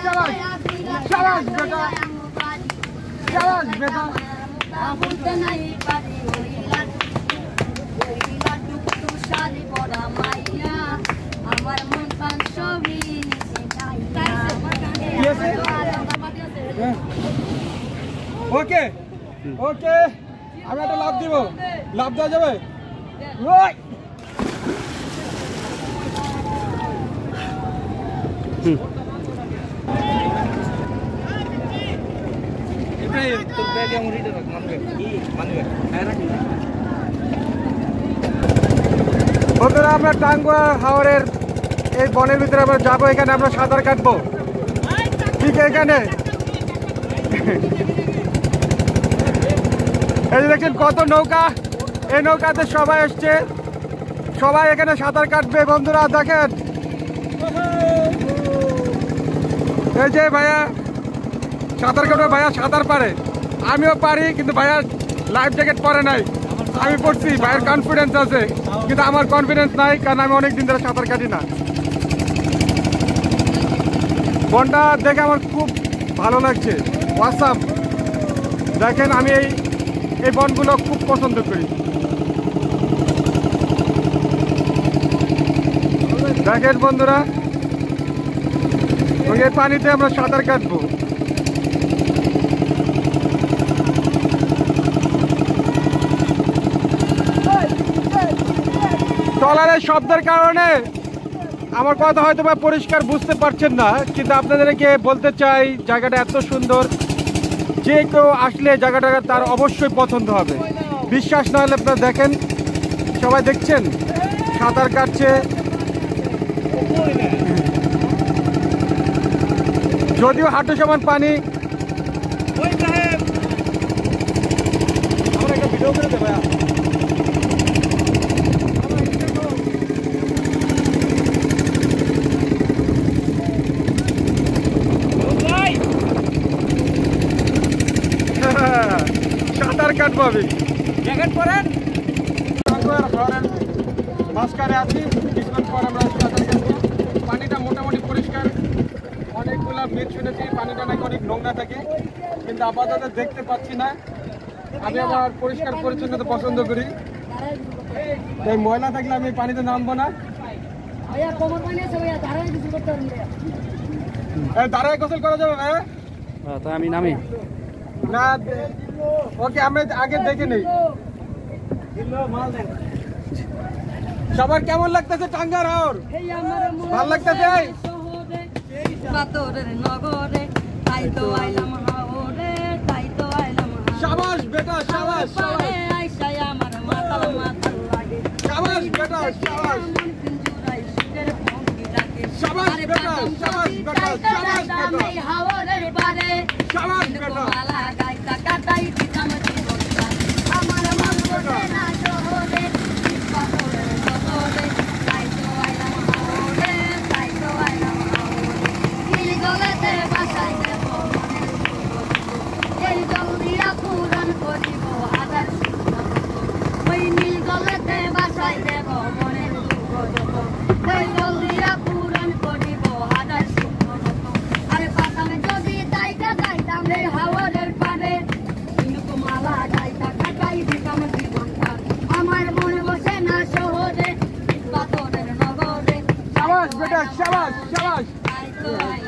शाबाश शाबाश बेटा शाबाश बेटा ओके ओके আমি একটা লাভ দিব লাভ দেওয়া যাবে বন্ধুরা আমরা টাঙ্গুয়া হাওরের এই বনের ভিতরে আমরা যাবো এখানে আমরা সাঁতার কাটবো ঠিক এখানে এই যে দেখছেন কত নৌকা এই নৌকাতে সবাই এসছে সবাই এখানে সাঁতার কাটবে বন্ধুরা দেখেন এই যে ভাইয়া সাঁতার কাটবে ভাইয়া সাঁতার পারে আমিও পারি কিন্তু ভাইয়া লাইফ জ্যাকেট পরে নাই আমি পড়ছি ভাইয়ের কনফিডেন্স আছে কিন্তু আমার কনফিডেন্স নাই কারণ আমি অনেকদিন ধরে সাঁতার কাটি না বনটা দেখে আমার খুব ভালো লাগছে ওয়াসাম দেখেন আমি এই বনগুলো খুব পছন্দ করি দেখেন বন্ধুরা এই পানিতে আমরা সাঁতার কাটবো ট্রলারের শব্দের কারণে আমার কথা হয়তো বা পরিষ্কার বুঝতে পারছেন না কিন্তু আপনাদেরকে বলতে চাই জায়গাটা এত সুন্দর যে কেউ আসলে জায়গাটা তার অবশ্যই পছন্দ হবে বিশ্বাস না হলে আপনারা দেখেন সবাই দেখছেন সাঁতার কাটছে যদিও হাঁটু সমান পানি আমরা একটা ভিডিও করে দেব সাঁতার কাটবো আমি জ্যাকেট পরেন মাঝখানে আছি কিছুক্ষণ পর আমরা সাঁতার কাটবো পানিটা মোটামুটি পরিষ্কার অনেকগুলা মেঘ শুনেছি পানিটা নাকি অনেক নোংরা থাকে কিন্তু আপাতত দেখতে পাচ্ছি না আমি আমার পরিষ্কার পরিচ্ছন্নতা পছন্দ করি তাই ময়লা থাকলে আমি পানিতে নামবো না দাঁড়ায় গোসল করা যাবে ভাই তা আমি নামি না ওকে আমরা আগে দেখে নেই সবার কেমন লাগতেছে টাঙ্গার হাওর ভালো লাগতেছে শাবাশ বেটা শাবাশ শাবাশ বেটা শাবাশ শাবাশ বেটা শাবাশ বেটা শাবাশ বেটা শাবাশ বেটা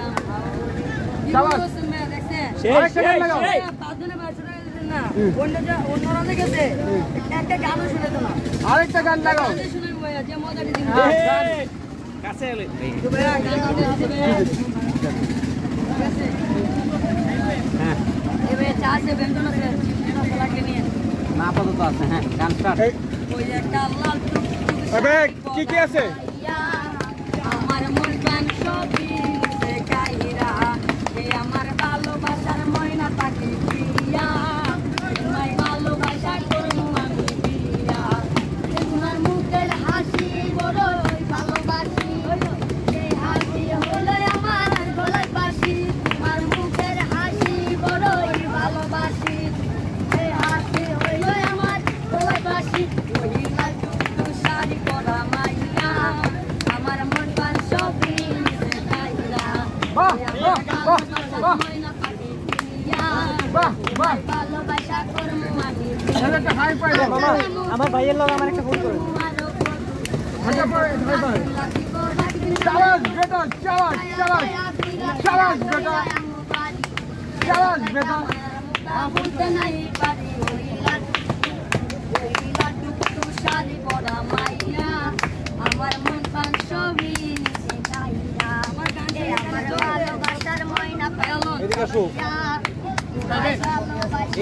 शाबाश शाबाश शाबाश আরেকটা গান লাগাও আরেকটা গান লাগাও কাছে এলে হ্যাঁ এবারে চা আছে বেন্দন আছে লাগে নিয়ে না আপাতত আছে হ্যাঁ গান স্টার্ট ওই একটা লাল এবে কি আছে আমার মন প্রাণ সবই সে কাইরা এ আমার ভালোবাসার ময়না তাকে প্রিয়া তোমায় ভালোবাসা করবো আমি প্রিয়া তোমার মুখের হাসি বড়ই ভালোবাসি এই হাসি হলো আমার গলায় বাঁশি তোমার মুখের হাসি বড়ই ভালোবাসি এই হাসি হলো আমার গলায় বাঁশি ওই লাল টুকটুক শাড়ি পরা মাইয়া আমার ভাইয়ের লোক আমার একটা ফোন করে আমার মন প্রাণ সবই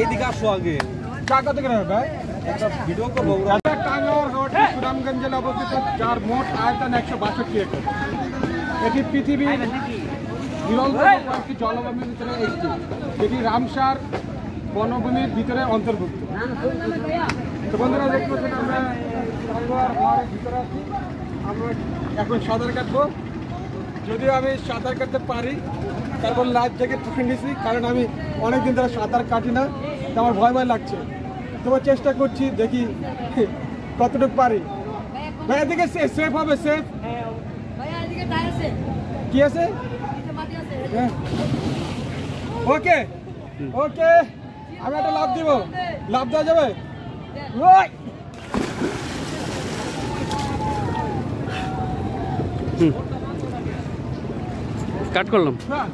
এদিকে আসো আগে টাকা থেকে নেবে ভাই একটা ভিডিও করবো টাঙ্গাইল রোড সুনামগঞ্জ জেলা অবস্থিত যার মোট আয়তন 162 একর। এটি পৃথিবীর কয়েকটি জলভূমির ভিতরে একটি, যেটি রামসার বনভূমির ভিতরে অন্তর্ভুক্ত। তো বন্ধুরা দেখতে পাচ্ছেন আমরা টাঙ্গাইল ভিতরে আছি। আমরা এখন সাঁতার কাটবো, যদিও আমি সাঁতার কাটতে পারি, তারপর লাইফ জ্যাকেট পরে নিয়েছি, কারণ আমি অনেকদিন ধরে সাঁতার কাটি না, তো আমার ভয় ভয় লাগছে। তবে চেষ্টা করছি, দেখি কতটুকু পারি। ভাই এদিকে সেফ হবে, সেফ কি আছে? ওকে ওকে, আমি একটা লাভ দিব, লাভ দেওয়া যাবে? কাট করলাম। হ্যাঁ,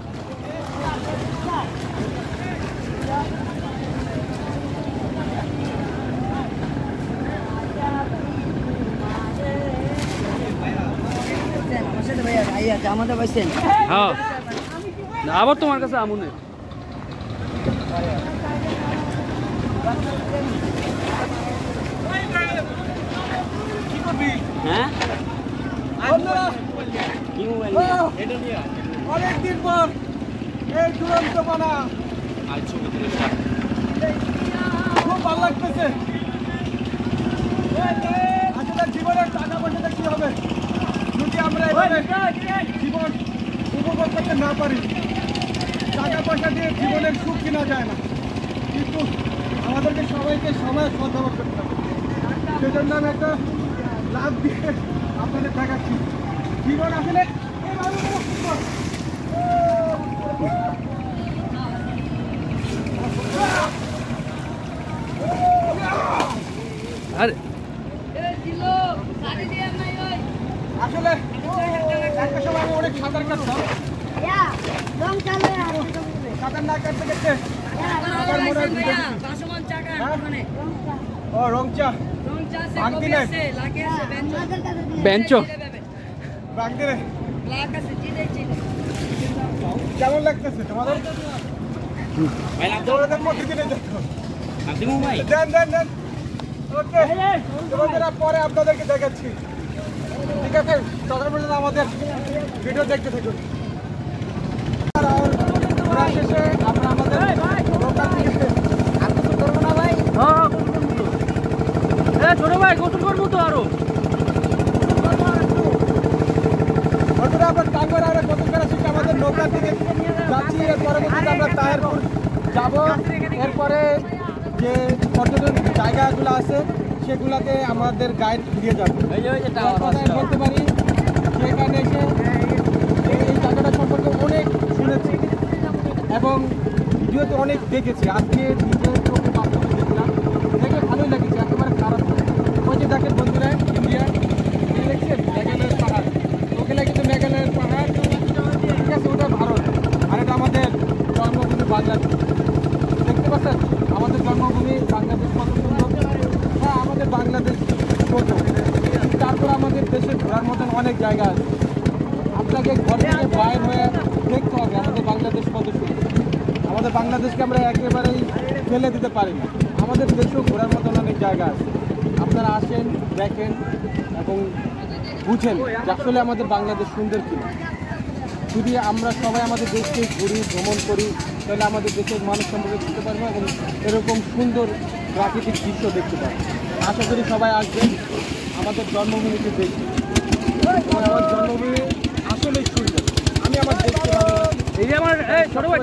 আবার তোমার কাছে আমুনে হ্যাঁ অনেকদিন পর এই দুরন্ত বানা খুব ভালো লাগতেছে। আসলে জীবনের টাকা পয়সাটা কি হবে যদি আমরা এভাবে জীবন উপভোগ করতে না পারি? টাকা পয়সা দিয়ে জীবনের সুখ কিনা যায় না, কিন্তু আমাদেরকে সবাইকে সময় সদ্ব্যবহার করতে হবে। সেজন্য আমি একটা লাভ দিয়ে আপনাদের দেখাচ্ছি জীবন আসলে আরে আসলে একটা সময় আমি অনেক সাঁতার কাটতাম, সাঁতার না কাটতে কাটতে ও রং চা ভাঙতি নাই বেঞ্চো ভাঙতি রে। কেমন লাগতেছে তোমাদের? প্রতিদিনে দেন দেন দেন। ওকে, তোমাদের পরে আপনাদেরকে দেখাচ্ছি, ঠিক আছে? তখন পর্যন্ত আমাদের ভিডিও দেখতে থাকুন। শেষে আমরা আমাদের করবো না ভাই? হ্যাঁ ছোট ভাই, গোসল করবো তো আরো। আমরা টাঙ্গাইল আর গোসল করা শিখে আমাদের নৌকার দিকে যাচ্ছি। এর পরবর্তীতে আমরা তাহেরপুর যাবো। এরপরে যে পর্যটন জায়গাগুলো আছে সেগুলোতে আমাদের গাইড ঘুরিয়ে যাবে। বলতে পারি সেখানে এসে এই জায়গাটা সম্পর্কে অনেক শুনেছি এবং ভিডিওতে অনেক দেখেছি। আজকে নিজের চোখে বাস্তবে দেখলাম, দেখে ভালোই লেগেছে, একেবারে খারাপ। ওই যে দেখেন বন্ধুরা, ইন্ডিয়া দেখছেন মেঘালয়ের পাহাড়, ওখানে কিন্তু মেঘালয়ের পাহাড়, ঠিক আছে? ওটা ভারত, আর এটা আমাদের জন্মভূমি বাংলাদেশ। দেখতে পাচ্ছেন আমাদের জন্মভূমি বাংলাদেশ কত সুন্দর। হ্যাঁ, আমাদের বাংলাদেশ ছোট, তারপর আমাদের দেশে ঘোরার মতন অনেক জায়গা আছে। আপনাকে ঘর থেকে বাইর হয়ে দেখতে হবে আমাদের বাংলাদেশ কত সুন্দর। আমাদের বাংলাদেশকে আমরা একেবারেই ফেলে দিতে পারি না। আমাদের দেশেও ঘোরার মতন অনেক জায়গা আছে। আপনারা আসেন, দেখেন এবং বুঝেন যে আসলে আমাদের বাংলাদেশ সুন্দর কিনা। যদি আমরা সবাই আমাদের দেশকে ঘুরি, ভ্রমণ করি, তাহলে আমাদের দেশের মানুষ সম্পর্কে বুঝতে পারবো এবং এরকম সুন্দর প্রাকৃতিক দৃশ্য দেখতে পাবো। আশা করি সবাই আসবেন আমাদের জন্মভূমিকে দেখতে। আমার জন্মভূমি আসলেই সুন্দর। আমি আমার দেশকে এই যে আমার ছোট ভাই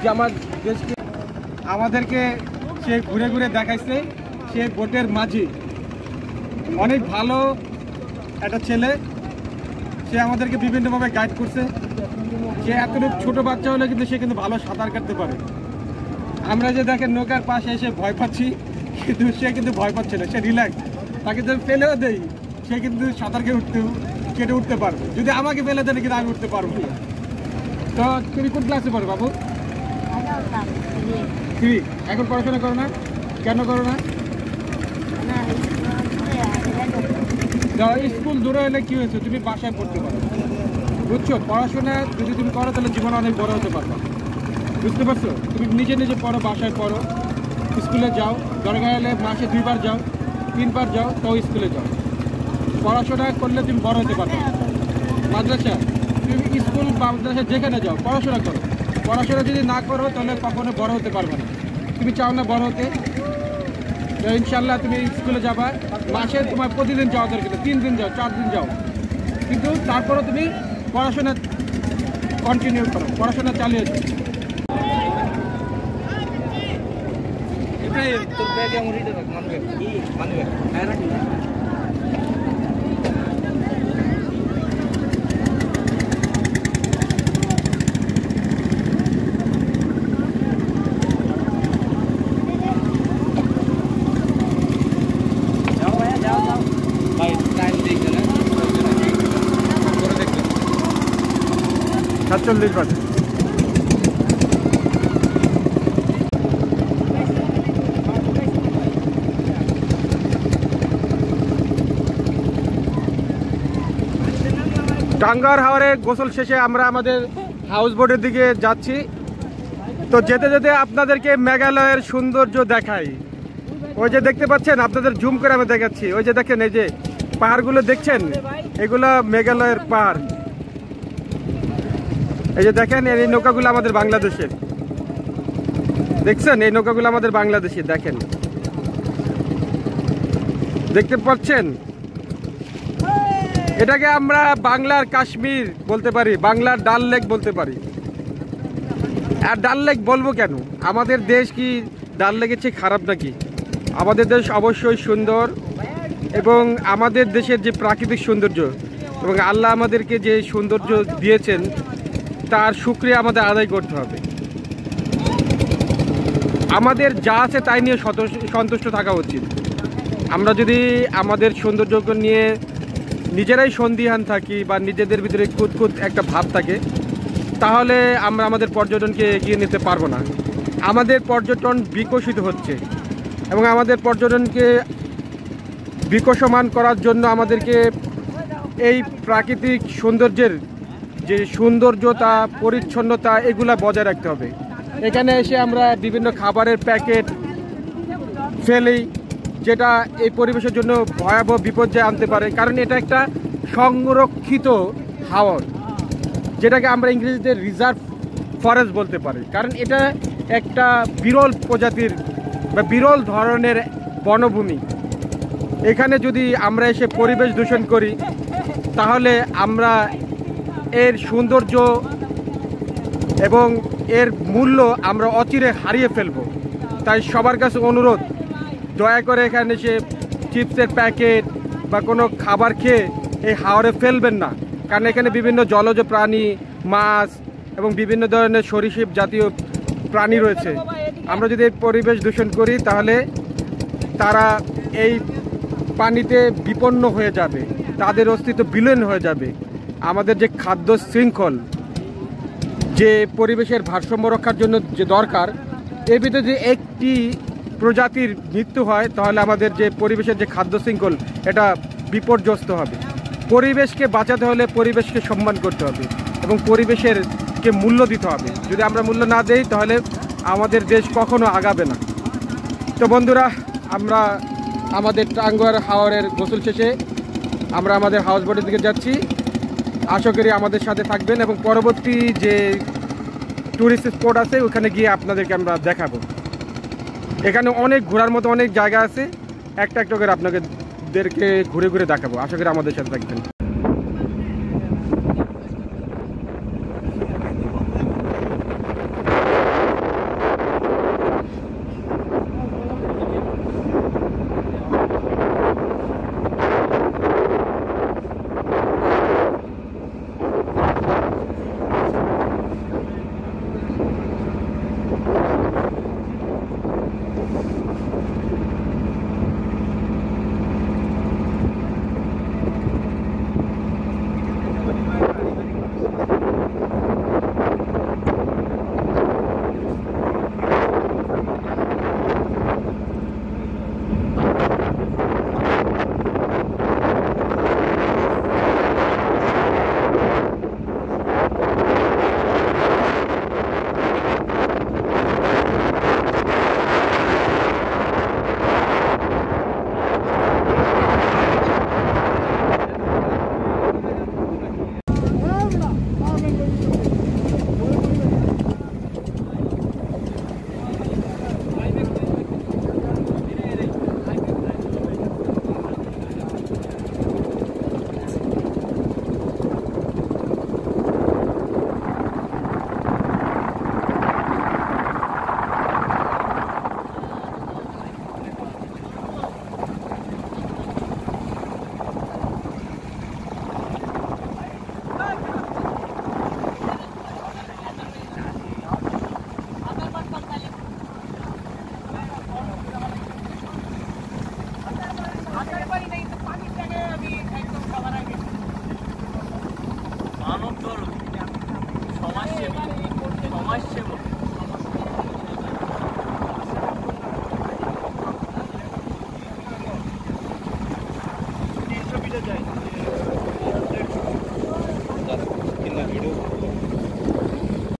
যে আমার দেশকে আমাদেরকে সে ঘুরে ঘুরে দেখাইছে। সে বোটের মাঝি, অনেক ভালো একটা ছেলে। সে আমাদেরকে বিভিন্নভাবে গাইড করছে। সে এতটুকু ছোট বাচ্চা হলে কিন্তু সে কিন্তু ভালো সাঁতার কাটতে পারে। আমরা যে দেখেন নৌকার পাশে এসে ভয় পাচ্ছি, কিন্তু সে কিন্তু ভয় পাচ্ছে না, সে রিল্যাক্স। তাকে যদি ফেলেও দেই সে কিন্তু সাঁতার কেটে উঠতে পারবে। যদি আমাকে ফেলে দেয় কিন্তু আমি উঠতে পারবো না। তো তুমি কোন ক্লাসে পড়ো বাবু? 3। এখন পড়াশোনা করো না? কেন করো না? স্কুল দূরে হলে কি হয়েছে, তুমি বাসায় পড়তে পারো, বুঝছো? পড়াশোনা যদি তুমি করো তাহলে জীবনে অনেক বড় হতে পারবে, বুঝতে পারছো? তুমি নিজে নিজে পড়ো, বাসায় পড়ো, স্কুলে যাও, দরকার হলে মাসে 2 বার যাও, 3 বার যাও, তাও স্কুলে যাও। পড়াশোনা করলে তুমি বড় হতে পারবে। মাদ্রাসা, তুমি স্কুল মাদ্রাসা যেখানে যাও পড়াশোনা করো। পড়াশোনা যদি না করো তাহলে কখনো বড় হতে পারবে না। তুমি চাও না বড় হতে? তো ইনশাল্লাহ তুমি স্কুলে যাবা, মাসে তোমার প্রতিদিন যাওয়া দরকার, 3 দিন যাও, 4 দিন যাও, কিন্তু তারপরও তুমি পড়াশোনা কন্টিনিউ করো, পড়াশোনা চালিয়ে যাও। টাঙ্গার হাওরে গোসল শেষে আমরা আমাদের হাউস বোটের দিকে যাচ্ছি। তো যেতে যেতে আপনাদেরকে মেঘালয়ের সৌন্দর্য দেখাই। ওই যে দেখতে পাচ্ছেন, আপনাদের জুম করে আমি দেখাচ্ছি, ওই যে দেখেন এই যে পাহাড়গুলো দেখছেন, এগুলো মেঘালয়ের পাহাড়। এই যে দেখেন এই নৌকাগুলো আমাদের বাংলাদেশের, দেখছেন এই নৌকাগুলো আমাদের বাংলাদেশের, দেখেন দেখতে পাচ্ছেন। এটাকে আমরা বাংলার কাশ্মীর বলতে পারি, বাংলার ডাল লেক বলতে পারি। আর ডাল লেক বলবো কেন? আমাদের দেশ কি ডাল লেকের চেয়ে খারাপ নাকি? আমাদের দেশ অবশ্যই সুন্দর, এবং আমাদের দেশের যে প্রাকৃতিক সৌন্দর্য এবং আল্লাহ আমাদেরকে যে সৌন্দর্য দিয়েছেন তার শুকরিয়া আমাদের আদায় করতে হবে। আমাদের যা আছে তাই নিয়ে সন্তুষ্ট থাকা উচিত। আমরা যদি আমাদের সৌন্দর্যকে নিয়ে নিজেরাই সন্দিহান থাকি বা নিজেদের ভিতরে খুঁত একটা ভাব থাকে, তাহলে আমরা আমাদের পর্যটনকে এগিয়ে নিতে পারবো না। আমাদের পর্যটন বিকশিত হচ্ছে এবং আমাদের পর্যটনকে বিকশমান করার জন্য আমাদেরকে এই প্রাকৃতিক সৌন্দর্যের যে সৌন্দর্যতা, পরিচ্ছন্নতা, এগুলা বজায় রাখতে হবে। এখানে এসে আমরা বিভিন্ন খাবারের প্যাকেট ফেলি, যেটা এই পরিবেশের জন্য ভয়াবহ বিপর্যয় আনতে পারে, কারণ এটা একটা সংরক্ষিত হাওর, যেটাকে আমরা ইংরেজিতে রিজার্ভ ফরেস্ট বলতে পারি। কারণ এটা একটা বিরল প্রজাতির বা বিরল ধরনের বনভূমি। এখানে যদি আমরা এসে পরিবেশ দূষণ করি তাহলে আমরা এর সৌন্দর্য এবং এর মূল্য আমরা অচিরে হারিয়ে ফেলব। তাই সবার কাছে অনুরোধ, দয়া করে এখানে এসে চিপসের প্যাকেট বা কোনো খাবার খেয়ে এই হাওরে ফেলবেন না, কারণ এখানে বিভিন্ন জলজ প্রাণী, মাছ এবং বিভিন্ন ধরনের সরীসৃপ জাতীয় প্রাণী রয়েছে। আমরা যদি পরিবেশ দূষণ করি তাহলে তারা এই পানিতে বিপন্ন হয়ে যাবে, তাদের অস্তিত্ব বিলীন হয়ে যাবে। আমাদের যে খাদ্য শৃঙ্খল, যে পরিবেশের ভারসাম্য রক্ষার জন্য যে দরকার, এর ভিতরে যে একটি প্রজাতির মৃত্যু হয় তাহলে আমাদের যে পরিবেশের যে খাদ্য শৃঙ্খল এটা বিপর্যস্ত হবে। পরিবেশকে বাঁচাতে হলে পরিবেশকে সম্মান করতে হবে এবং পরিবেশেরকে মূল্য দিতে হবে। যদি আমরা মূল্য না দেই তাহলে আমাদের দেশ কখনো আগাবে না। তো বন্ধুরা, আমরা আমাদের টাঙ্গুয়ার হাওরের গোসল শেষে আমরা আমাদের হাউস বোটের দিকে যাচ্ছি। আশা করি আমাদের সাথে থাকবেন এবং পরবর্তী যে টুরিস্ট স্পট আছে ওখানে গিয়ে আপনাদেরকে আমরা দেখাবো। এখানে অনেক ঘোরার মতো অনেক জায়গা আছে, একটা একটা করে আপনাদেরকে ঘুরে ঘুরে দেখাবো। আশা করি আমাদের সাথে থাকবেন। হাতের পানি